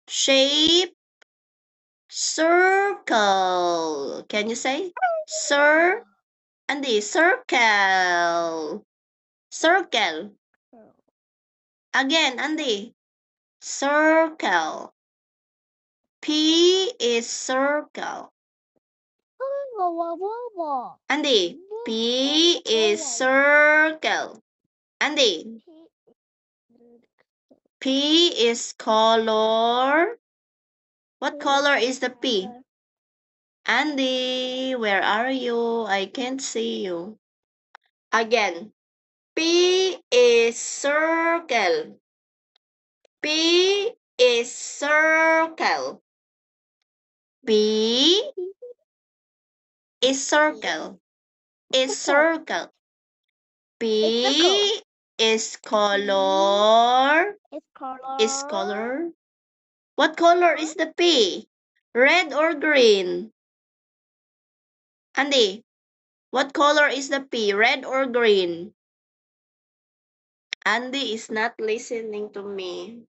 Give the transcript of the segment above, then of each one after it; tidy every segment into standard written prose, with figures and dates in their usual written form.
shape, circle. Can you say? Andy, circle. Circle. Again, Andy. Circle. P is circle. Andy, P is circle. Andy, P is color. What color is the P? Andy, where are you? I can't see you. Again, P is circle. P is circle. P is circle. Is circle. P is color. Is color. What color is the P? Red or green? Andy, what color is the P? Red or green? Andy is not listening to me.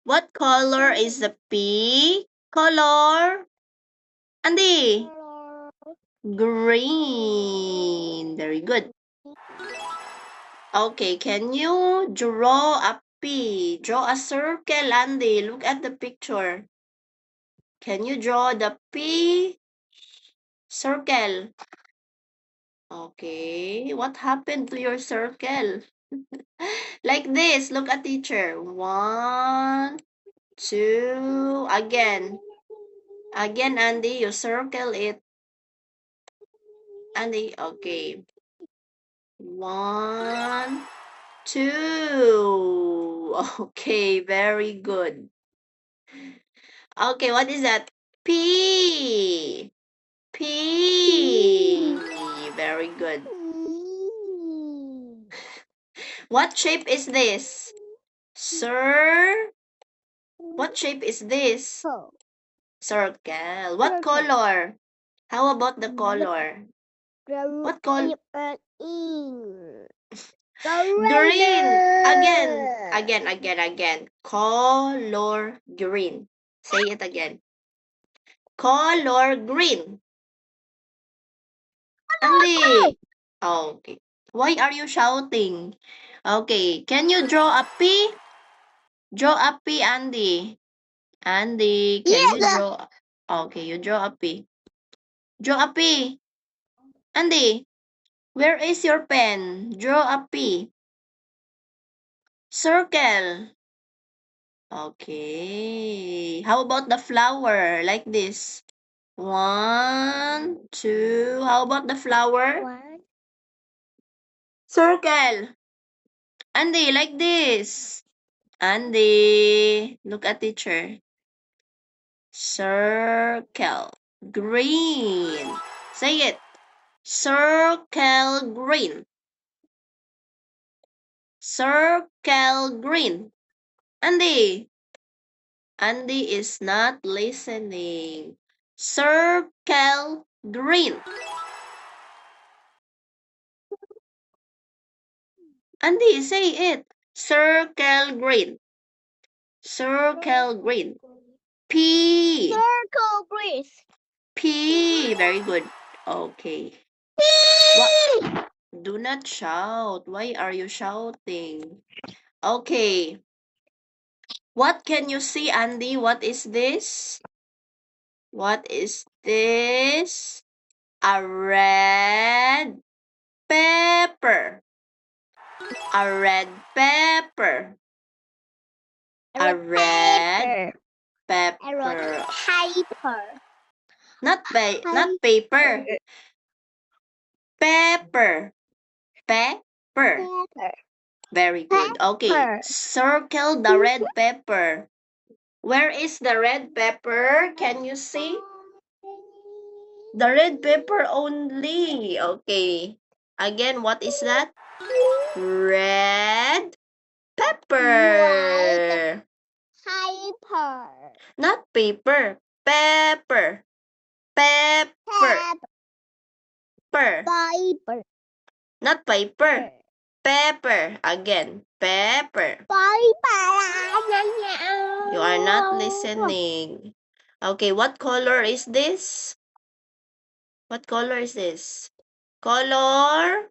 What color is the P? Color? Andy? Green. Very good. Okay, can you draw a P? Draw a circle, Andy. Look at the picture. Can you draw the P? Circle. Okay, what happened to your circle? Like this, look at teacher. 1, 2, again. Again, Andy, you circle it. Andy, okay. 1, 2. Okay, very good. Okay, what is that? P. P. Very good. What shape is this? Sir? What shape is this? Circle. What color? How about the color? What color? Green. Again. Color green. Say it again. Color green. Andy. Okay. Why are you shouting? Okay. Can you draw a P? Draw a P, Andy. Andy, can you draw? Okay, you draw a P. Draw a P. Andy, where is your pen? Draw a P. Circle. Okay. How about the flower? Like this. 1, 2. How about the flower? Circle. Andy, like this. Andy, look at teacher. Circle. Green. Say it. Circle green. Circle green. Andy. Andy is not listening. Circle green. Andy, say it. Circle green. Circle green. P. Circle green. P. Very good. Okay. What? Do not shout. Why are you shouting? Okay. What can you see, Andy? What is this? What is this? A red pepper. A red pepper. A red pepper. Not paper. Pepper. Pepper. Very good. Okay. Circle the red pepper. Where is the red pepper? Can you see? The red pepper only. Okay. Again, what is that? Red pepper. Not paper. Pepper. Pepper. Not paper. Pepper. Again. Pepper. You are not listening. Okay, what color is this? What color is this? Color?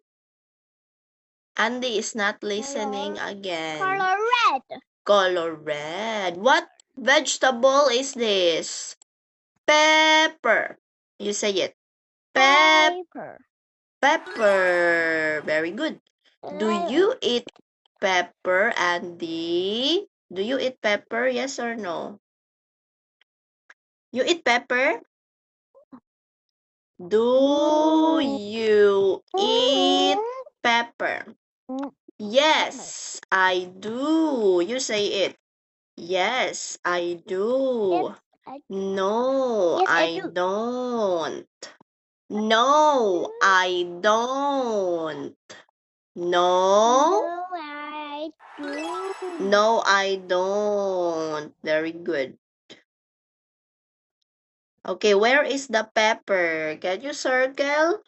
Andy is not listening again. Color red. Color red. What vegetable is this? Pepper. You say it. Paper. Pepper. Very good. Do you eat pepper, Andy? Do you eat pepper? Yes or no? You eat pepper? Do you eat pepper? Yes, I do. You say it. Yes, I do. No, Yes, I I do. don't. No, I don't. No, I do. no, I don't. Very good. Okay, where is the pepper? Can you circle?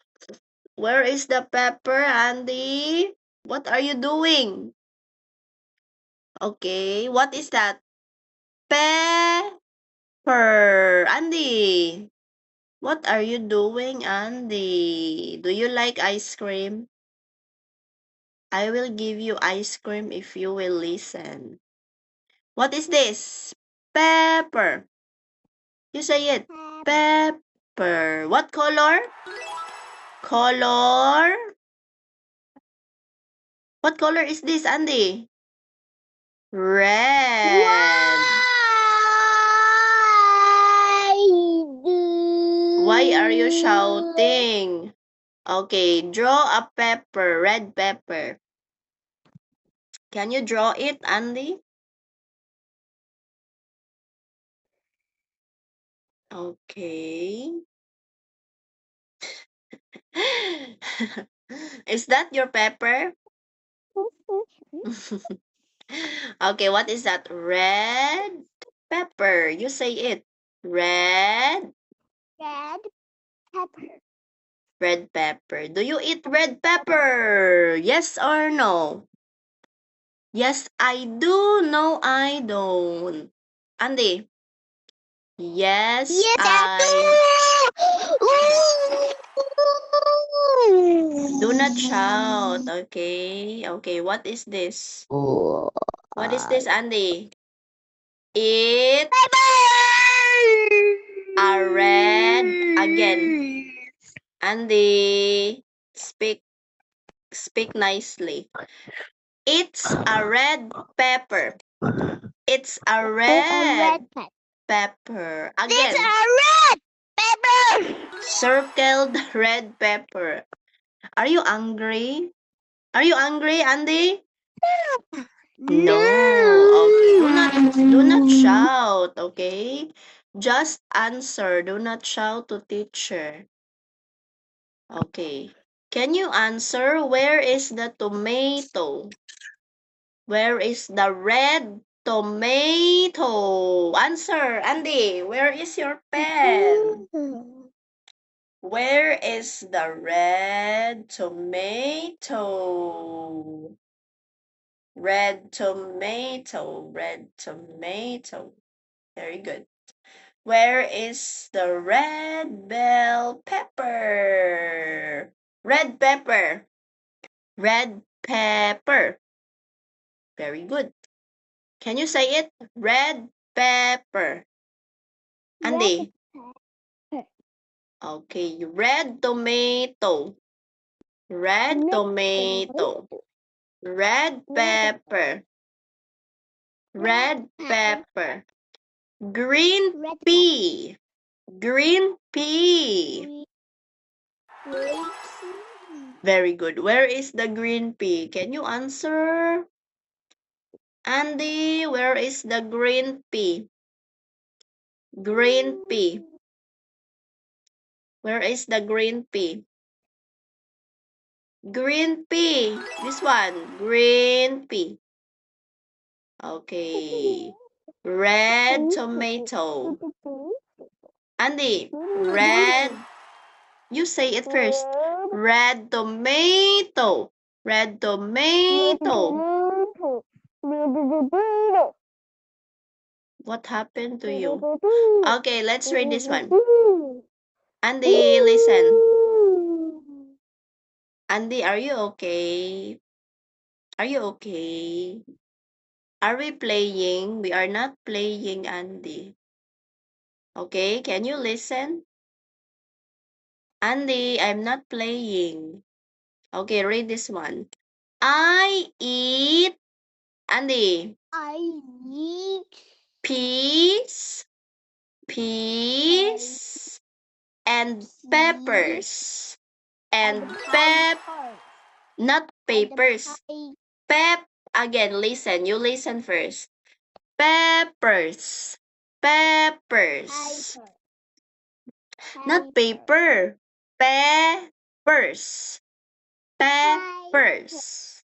Where is the pepper, Andy? What are you doing? Okay, what is that? Pepper. Andy, what are you doing, Andy? Do you like ice cream? I will give you ice cream if you will listen. What is this? Pepper. You say it. Pepper. What color? Color? What color is this, Andy? Red. Why are you shouting? Okay, draw a pepper, red pepper. Can you draw it, Andy? Okay. Is that your pepper? Okay, what is that? Red pepper. You say it. Red. Red pepper. Red pepper. Do you eat red pepper? Yes or no? Yes, I do. No, I don't. Andy? Yes, Do not shout. Okay. Okay, what is this? What is this, Andy? It's a red again. Andy, speak nicely. It's a red pepper. It's a red pepper. Again. It's a red pepper. Circle the red pepper. Are you angry? Are you angry, Andy? No. Okay. Do not shout, okay? Just answer. Do not shout to teacher. Okay. Can you answer where is the tomato? Where is the red tomato? Answer, Andy. Where is your pen? Where is the red tomato? Red tomato, red tomato. Very good. Where is the red bell pepper? Red pepper. Red pepper. Very good. Can you say it? Red pepper. Andy. Okay, red tomato. Red tomato. Red pepper. Red pepper. Green pea. Green pea. Very good. Where is the green pea? Can you answer? Andy, where is the green pea? Green pea. Where is the green pea? Green pea. This one. Green pea. Okay. Red tomato. Andy, red. You say it first. Red tomato. Red tomato. What happened to you? Okay, let's read this one. Andy, Listen. listen. Andy, are you okay? Are you okay? Are we playing? We are not playing, Andy. Okay, can you listen? Andy, I'm not playing. Okay, read this one. I eat, Andy, I eat peas, and peppers. And not papers. Again, listen. You listen first. Peppers. Not paper. Peppers.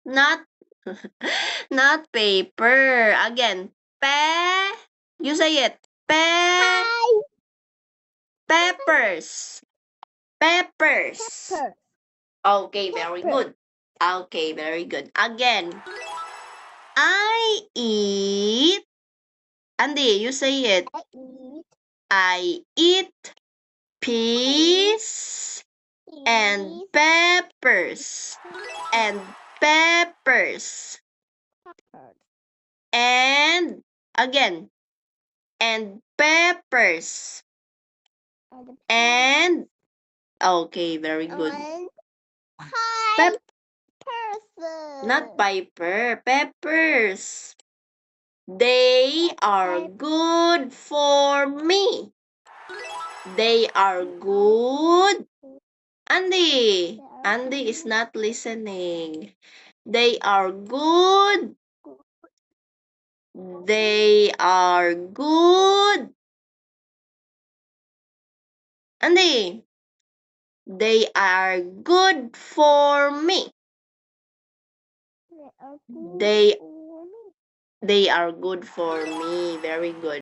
Not not paper. Again. You say it. Peppers. Okay, very good. Okay, very good. Again. I eat. Andy, you say it. I eat peas and peppers. And peppers. And again. And peppers. And okay, very good. Not piper, peppers. They are good for me. They are good. Andy is not listening. They are good. They are good. Andy, they are good for me. They are good for me. Very good.